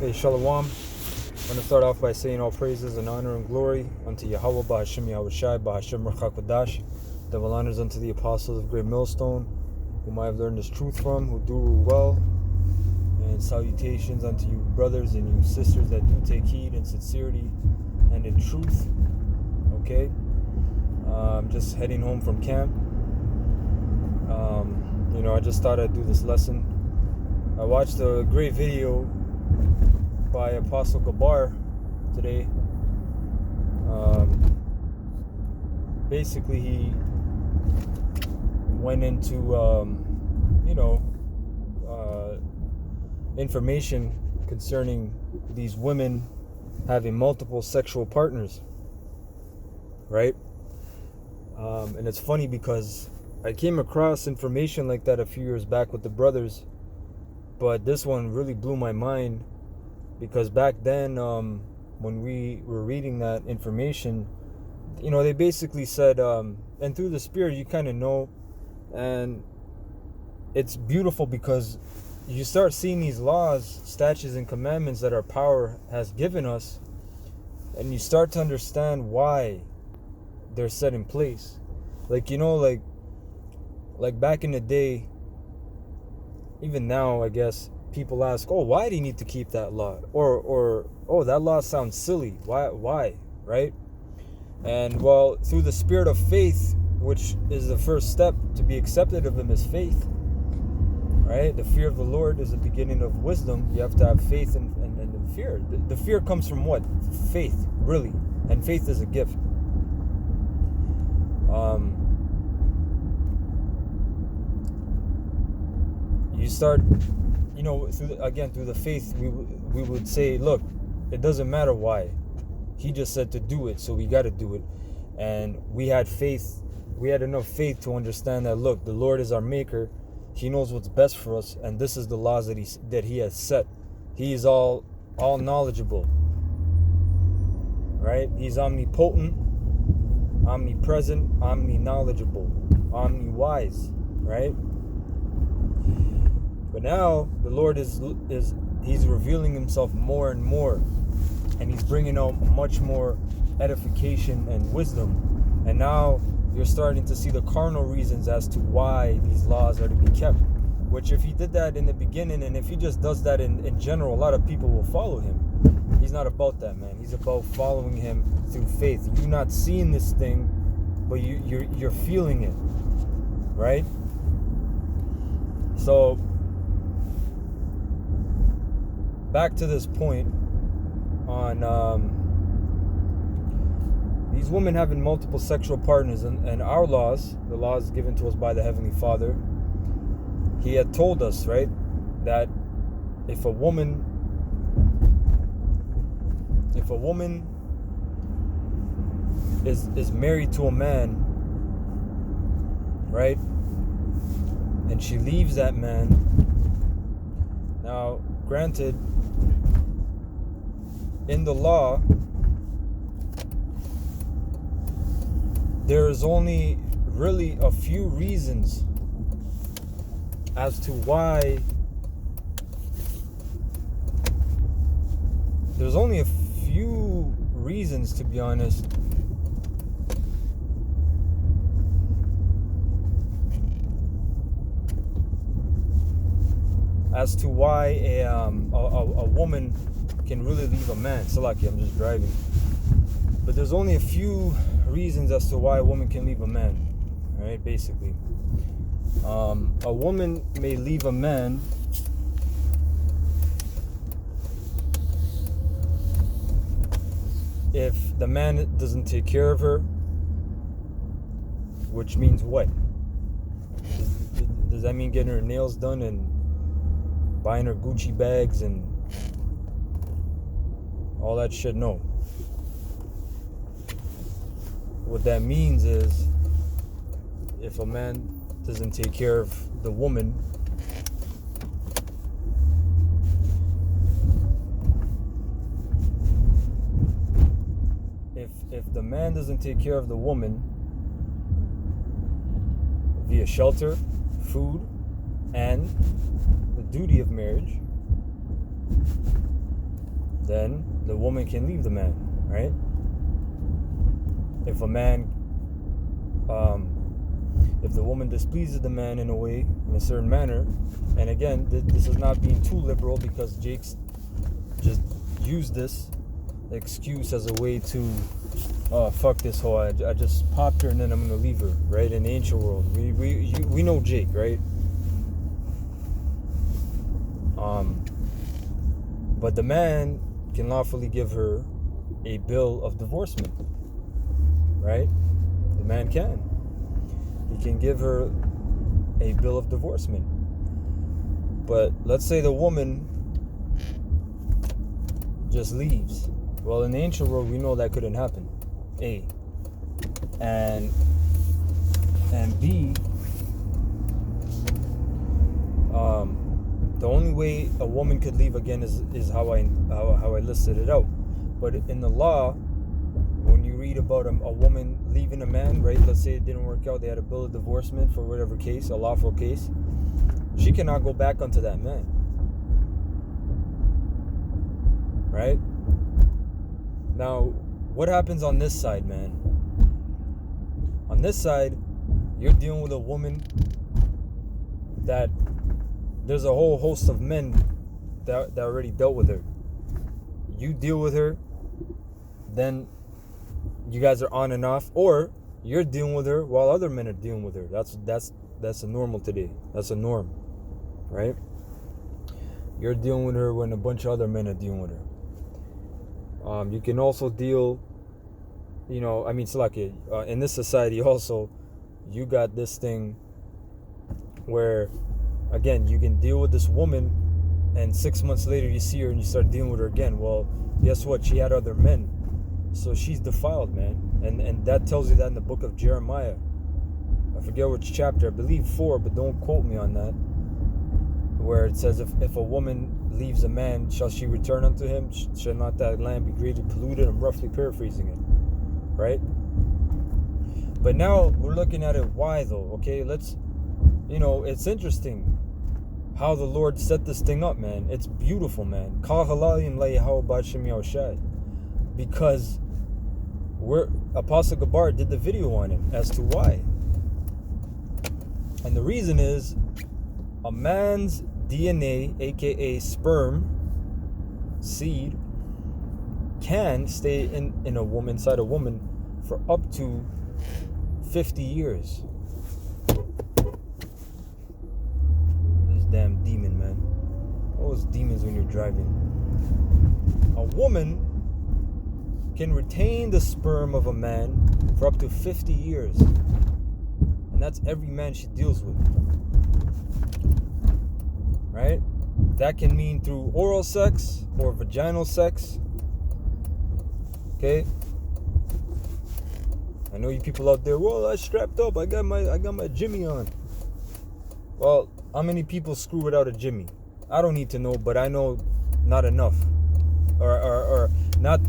Hey, Shalom. I'm going to start off by saying all praises and honor and glory unto Yahweh, Bahashim Yahushai, Bahashim Rachakadash. Double honors unto the apostles of Great Millstone, whom I have learned this truth from, who do rule well. And salutations unto you brothers and you sisters that do take heed in sincerity and in truth. Okay? I'm just heading home from camp. I just thought I'd do this lesson. I watched a great video by Apostle Gabar today. Basically, he went into, information concerning these women having multiple sexual partners, right? And it's funny because I came across information like that a few years back with the brothers, but this one really blew my mind because back then, when we were reading that information, they basically said, and through the Spirit, you kind of know, and it's beautiful because you start seeing these laws, statutes, and commandments that our power has given us, and you start to understand why they're set in place. Like back in the day, even now, I guess, people ask, oh, why do you need to keep that law? Or oh, that law sounds silly. Why? Right? And well, through the spirit of faith, which is the first step to be accepted of him, is faith. Right? The fear of the Lord is the beginning of wisdom. You have to have faith and fear. The fear comes from what? Faith, really. And faith is a gift. You start, through the faith, we would say, look, it doesn't matter why. He just said to do it, so we got to do it. And we had faith. We had enough faith to understand that, look, the Lord is our maker. He knows what's best for us, and this is the laws that he has set. He is all knowledgeable, right? He's omnipotent, omnipresent, omni-knowledgeable, omni-wise, right? But now the Lord he's revealing himself more and more, and he's bringing out much more edification and wisdom. And now you're starting to see the carnal reasons as to why these laws are to be kept, which if he did that in the beginning, and if he just does that in general, a lot of people will follow him. He's not about that, man. He's about following him through faith. You're not seeing this thing, but you're feeling it, right? So back to this point on these women having multiple sexual partners, and our laws, the laws given to us by the Heavenly Father, he had told us, right, that if a woman is married to a man, right, and she leaves that man, now granted, in the law, there is only really a few reasons as to why. There's only a few reasons, to be honest, as to why a woman can really leave a man. Salaki, I'm just driving. But there's only a few reasons as to why a woman can leave a man, right? Basically, a woman may leave a man if the man doesn't take care of her, which means what? Does that mean getting her nails done and buying her Gucci bags and all that shit? No. What that means is, if a man doesn't take care of the woman, if the man doesn't take care of the woman via shelter, food, and the duty of marriage, then the woman can leave the man, right? If a man, if the woman displeases the man in a way, in a certain manner, and again, this is not being too liberal, because Jake's just used this excuse as a way to, fuck this hoe, I just popped her and then I'm gonna leave her, right? In the ancient world, we know Jake, right? But the man can lawfully give her a bill of divorcement, right? The man can. He can give her a bill of divorcement. But let's say the woman just leaves. Well, in the ancient world, we know that couldn't happen. A. And B, the only way a woman could leave again is how I listed it out. But in the law, when you read about a woman leaving a man, right? Let's say it didn't work out, they had a bill of divorcement for whatever case, a lawful case. She cannot go back onto that man, right? Now, what happens on this side, man? On this side, you're dealing with a woman that there's a whole host of men that already dealt with her. You deal with her, then you guys are on and off, or you're dealing with her while other men are dealing with her. That's a normal today. That's a norm, right? You're dealing with her when a bunch of other men are dealing with her. You can also deal, Salaki, in this society also, you got this thing where, again, you can deal with this woman and 6 months later you see her and you start dealing with her again. Well, guess what? She had other men. So she's defiled, man. And that tells you that in the book of Jeremiah. I forget which chapter, I believe 4, but don't quote me on that. Where it says, if a woman leaves a man, shall she return unto him? Shall not that land be greatly polluted? I'm roughly paraphrasing it, right? But now we're looking at it, why though? Okay, it's interesting how the Lord set this thing up, man. It's beautiful, man. Because Apostle Gabar did the video on it as to why. And the reason is, a man's DNA, aka sperm, seed, can stay in a woman, inside a woman, for up to 50 years. This damn demon, man. All those demons when you're driving. A woman can retain the sperm of a man for up to 50 years. And that's every man she deals with. Right? That can mean through oral sex or vaginal sex. Okay? I know you people out there, well, I strapped up, I got my Jimmy on. Well, how many people screw without a Jimmy? I don't need to know, but I know not enough. Or not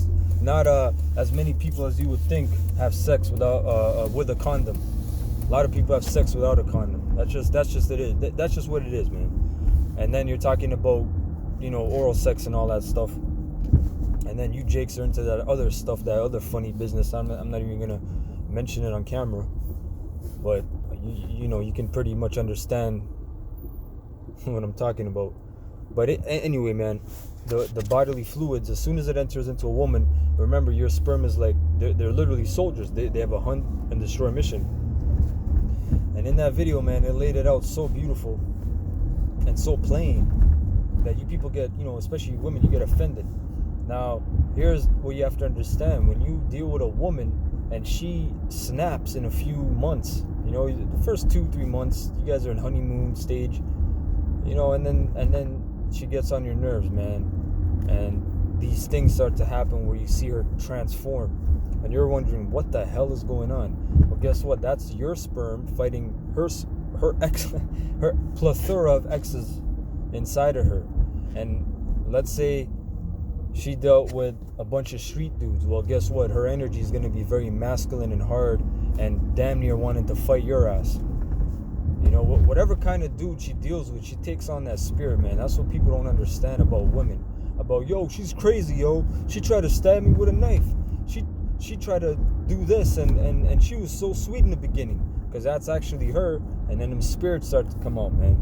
as many people as you would think have sex without with a condom. A lot of people have sex without a condom. That's just it is. That's just what it is, man. And then you're talking about, oral sex and all that stuff. And then you Jakes are into that other stuff, that other funny business. I'm not even gonna mention it on camera, but you can pretty much understand what I'm talking about. But anyway, man, the bodily fluids, as soon as it enters into a woman, remember, your sperm is like, they're literally soldiers. They have a hunt and destroy mission. And in that video, man, it laid it out so beautiful and so plain that you people get, especially women, you get offended. Now, here's what you have to understand. When you deal with a woman and she snaps in a few months, the first 2-3 months, you guys are in honeymoon stage, and then she gets on your nerves, man. And these things start to happen where you see her transform. And you're wondering, what the hell is going on? Well, guess what? That's your sperm fighting her plethora of exes inside of her. And let's say she dealt with a bunch of street dudes. Well, guess what? Her energy is going to be very masculine and hard and damn near wanting to fight your ass. Whatever kind of dude she deals with, she takes on that spirit, man. That's what people don't understand about women. about, yo, she's crazy, yo. She tried to stab me with a knife. She tried to do this, and she was so sweet in the beginning, because that's actually her. And then them spirits start to come out, man.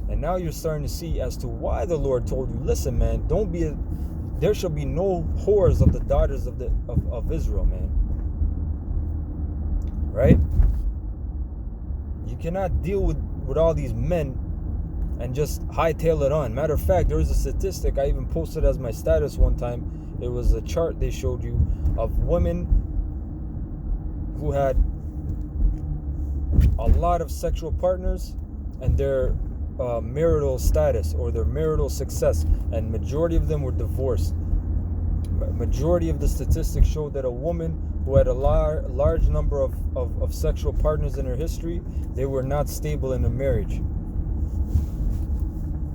And now you're starting to see as to why the Lord told you, listen, man, there shall be no whores of the daughters of Israel, man. Right? You cannot deal with all these men and just hightail it on. Matter of fact, there was a statistic I even posted as my status one time. It was a chart they showed you of women who had a lot of sexual partners and their marital status or their marital success, and majority of them were divorced. Majority of the statistics showed that a woman who had a large number of sexual partners in her history, they were not stable in a marriage.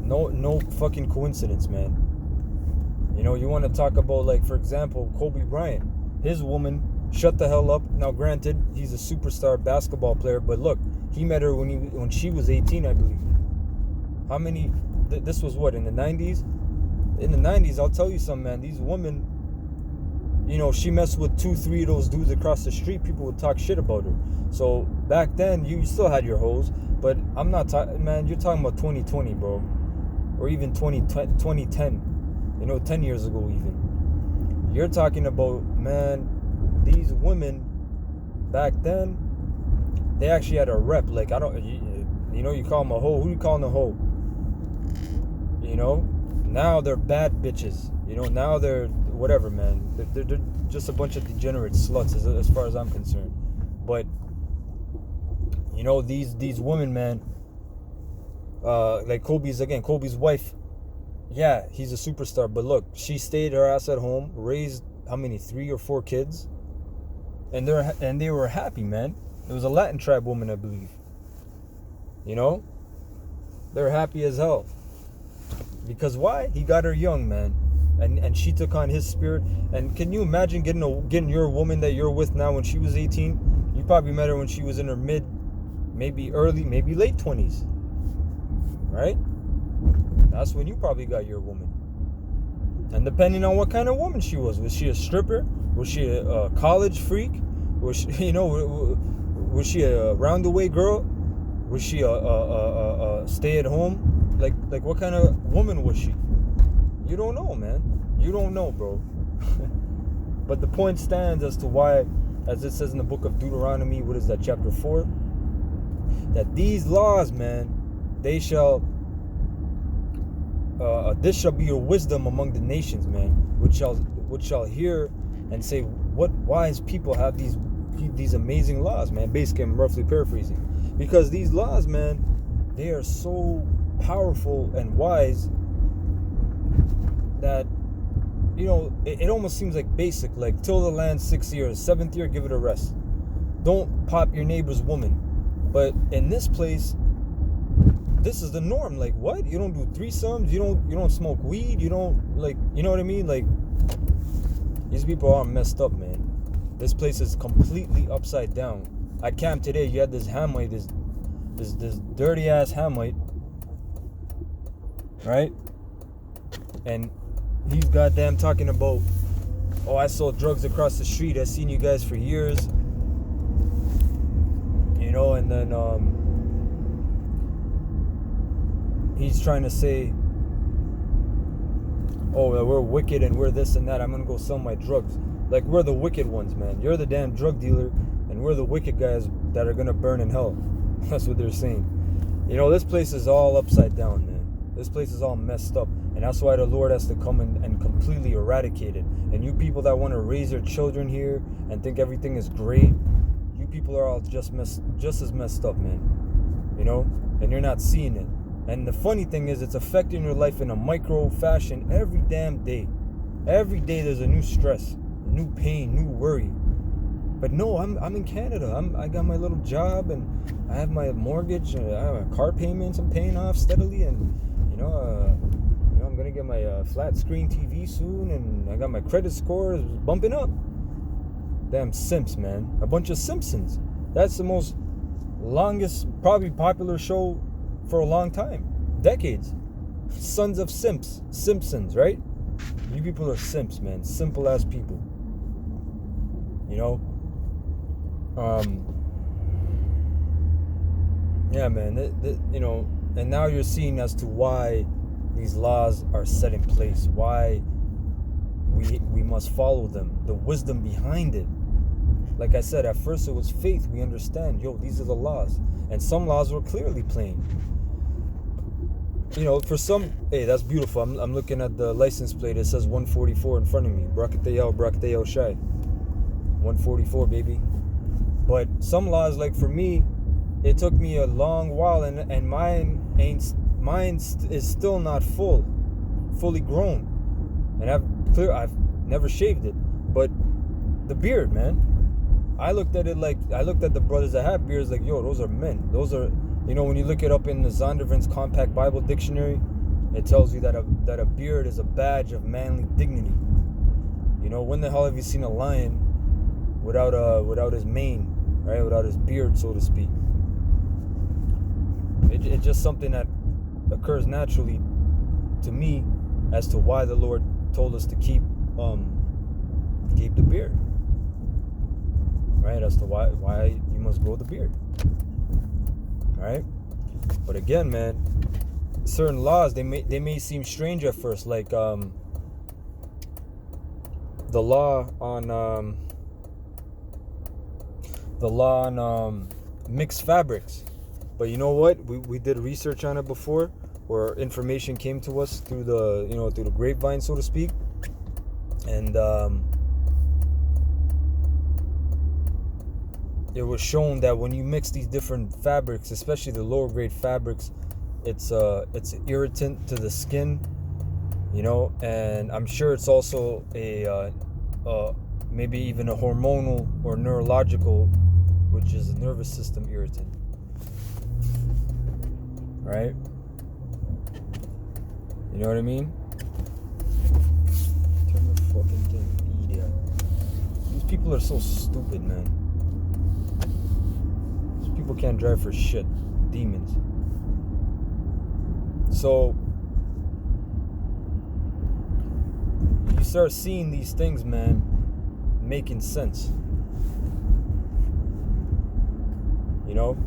No fucking coincidence, man. You know, you want to talk about, like, for example, Kobe Bryant. His woman shut the hell up. Now, granted, he's a superstar basketball player, but look, he met her when she was 18, I believe. How many? This was what, in the 90s? In the 90s, I'll tell you something, man. These women, you know, she messed with 2-3 of those dudes across the street. People would talk shit about her. So back then, you still had your hoes, but I'm not talking, man. You're talking about 2020, bro, or even 2010. You know, 10 years ago even. You're talking about, man, these women back then, they actually had a rep. Like, you know, you call them a hoe. Who do you call them a hoe? You know, now they're bad bitches. You know, now they're whatever, man. They're just a bunch of degenerate sluts as far as I'm concerned. But, you know, these women, man, like Kobe's wife, yeah, he's a superstar, but look, she stayed her ass at home, raised how many, 3 or 4 kids, and they were happy, man. It was a Latin tribe woman, I believe. You know, they're happy as hell. Because why? He got her young, man, and she took on his spirit. And can you imagine getting your woman that you're with now when she was 18? You probably met her when she was in her mid, maybe early, maybe late 20s, right? That's when you probably got your woman. And depending on what kind of woman she was she a stripper? Was she a college freak? Was she, you know, was she a round-the-way girl? Was she a stay-at-home? Like what kind of woman was she? You don't know, man. You don't know, bro. But the point stands as to why, as it says in the book of Deuteronomy, what is that, chapter 4? That these laws, man, they shall... this shall be your wisdom among the nations, man, which shall hear and say, what wise people have these amazing laws, man. Basically, I'm roughly paraphrasing, because these laws, man, they are so powerful and wise that, you know, it almost seems like basic, like till the land 6 years, 7th year, give it a rest. Don't pop your neighbor's woman. But in this place, this is the norm. Like, what? You don't do threesomes? You don't smoke weed? You don't, like, you know what I mean? Like, these people are messed up, man. This place is completely upside down. At camp today, you had this Hamite, this dirty ass Hamite, right? And he's goddamn talking about, oh, I sold drugs across the street. I've seen you guys for years. You know, and then he's trying to say, oh, we're wicked and we're this and that. I'm gonna go sell my drugs. Like, we're the wicked ones, man. You're the damn drug dealer, and we're the wicked guys that are gonna burn in hell. That's what they're saying. You know, this place is all upside down, man. This place is all messed up. And that's why the Lord has to come and completely eradicate it. And you people that want to raise your children here and think everything is great, you people are all just as messed up, man. You know? And you're not seeing it. And the funny thing is, it's affecting your life in a micro fashion every damn day. Every day there's a new stress, a new pain, new worry. But no, I'm in Canada. I got my little job, and I have my mortgage, and I have my car payments I'm paying off steadily, and I'm gonna get my flat screen TV soon, and I got my credit score bumping up. Damn simps, man. A bunch of Simpsons. That's the most longest, probably popular show for a long time. Decades. Sons of Simps. Simpsons, right? You people are simps, man. Simple ass people. You know? Yeah, man. You know, and now you're seeing as to why these laws are set in place. Why we must follow them. The wisdom behind it. Like I said, at first it was faith. We understand, yo, these are the laws. And some laws were clearly plain. You know, for some, hey, that's beautiful. I'm looking at the license plate. It says 144 in front of me. Brakateo Shai. 144, baby. But some laws, like for me, it took me a long while, and mine is still not fully grown. And I've never shaved it. But the beard, man. I looked at the brothers that have beards like, yo, those are men. Those are, you know, when you look it up in the Zondervan's Compact Bible Dictionary, it tells you that a beard is a badge of manly dignity. You know, when the hell have you seen a lion without his mane, right? Without his beard, so to speak. It's just something that occurs naturally to me as to why the Lord told us to keep the beard. Right, as to why you must grow the beard. Right? But again, man, certain laws they may seem strange at first, like the law on mixed fabrics. But you know what? We did research on it before, or information came to us through the grapevine, so to speak. And it was shown that when you mix these different fabrics, especially the lower grade fabrics, it's an irritant to the skin, you know, and I'm sure it's also a maybe even a hormonal or neurological, which is a nervous system irritant, right? You know what I mean? Turn the fucking thing, idiot. These people are so stupid, man. People can't drive for shit. Demons. So you start seeing these things, man, making sense. You know?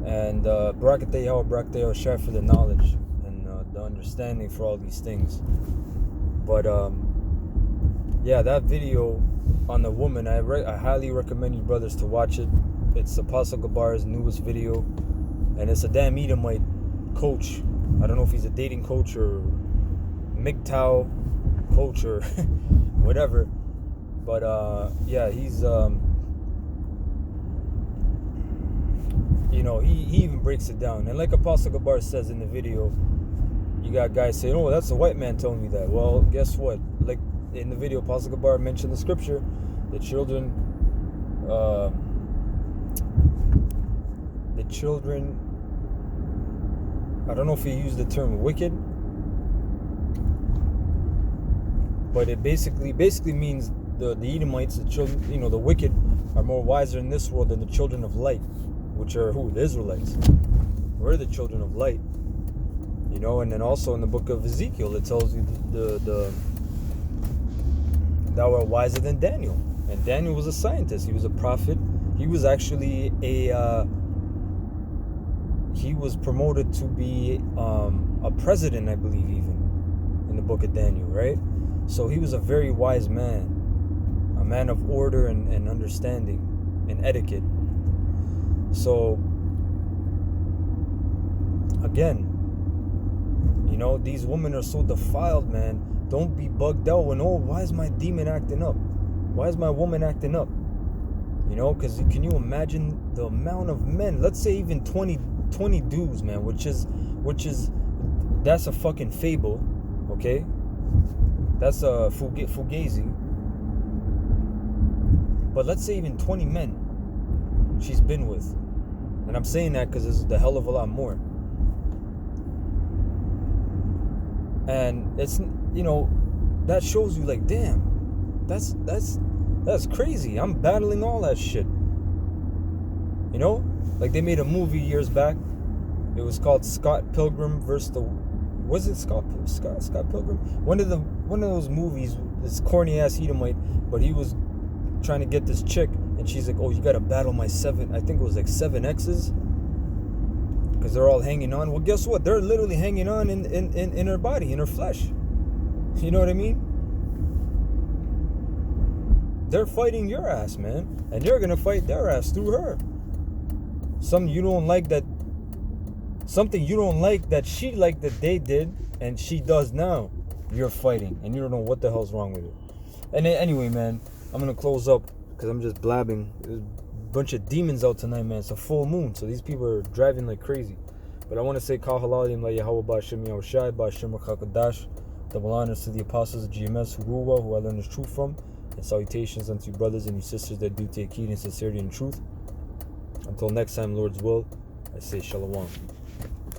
And Brakateo Shai for the knowledge and the understanding for all these things. But yeah, that video on the woman, I highly recommend you brothers to watch it. It's Apostle Gabar's newest video, and it's a damn Edomite coach. I don't know if he's a dating coach or MGTOW coach or whatever, but yeah, he's you know, he even breaks it down. And like Apostle Gabar says in the video, you got guys saying, oh, that's a white man telling me that. Well, guess what? Like in the video, Apostle Gabar mentioned the scripture, the children, I don't know if he used the term wicked, but it basically means the Edomites, the children, you know, the wicked are more wiser in this world than the children of light, which are who? The Israelites. We're the children of light, you know. And then also in the book of Ezekiel, it tells you thou art wiser than Daniel. And Daniel was a scientist. He was a prophet. He was actually he was promoted to be a president, I believe, even in the book of Daniel, right? So he was a very wise man, a man of order and understanding and etiquette. So again, you know, these women are so defiled, man. Don't be bugged out when, oh, why is my demon acting up? Why is my woman acting up? You know, because can you imagine the amount of men? Let's say even 20 dudes, man, which is that's a fucking fable, okay? That's a fugazi. But let's say even 20 men she's been with. And I'm saying that because there's a hell of a lot more. And it's, you know, that shows you like, damn, that's crazy. I'm battling all that shit. You know? Like they made a movie years back. It was called Scott Pilgrim versus the Was it Scott Pilgrim? One of those movies, this corny ass Edomite, but he was trying to get this chick, and she's like, oh, you gotta battle my 7, I think it was like 7 exes, because they're all hanging on. Well, guess what? They're literally hanging on in her body, in her flesh. You know what I mean? They're fighting your ass, man, and you're gonna fight their ass through her. Something you don't like that she liked that they did and she does now, you're fighting, and you don't know what the hell's wrong with it. And anyway, man, I'm gonna close up because I'm just blabbing. There's a bunch of demons out tonight, man. It's a full moon, so these people are driving like crazy. But I want to say Kal Halalim La Yahweh Ba'Shem Yahushai Ba'Shem Rakakadash. Double honors to the apostles of GMS Huruwa, who I learned this truth from, and salutations unto you brothers and you sisters that do take heed in sincerity and truth. Until next time, Lord's will, I say Shalom.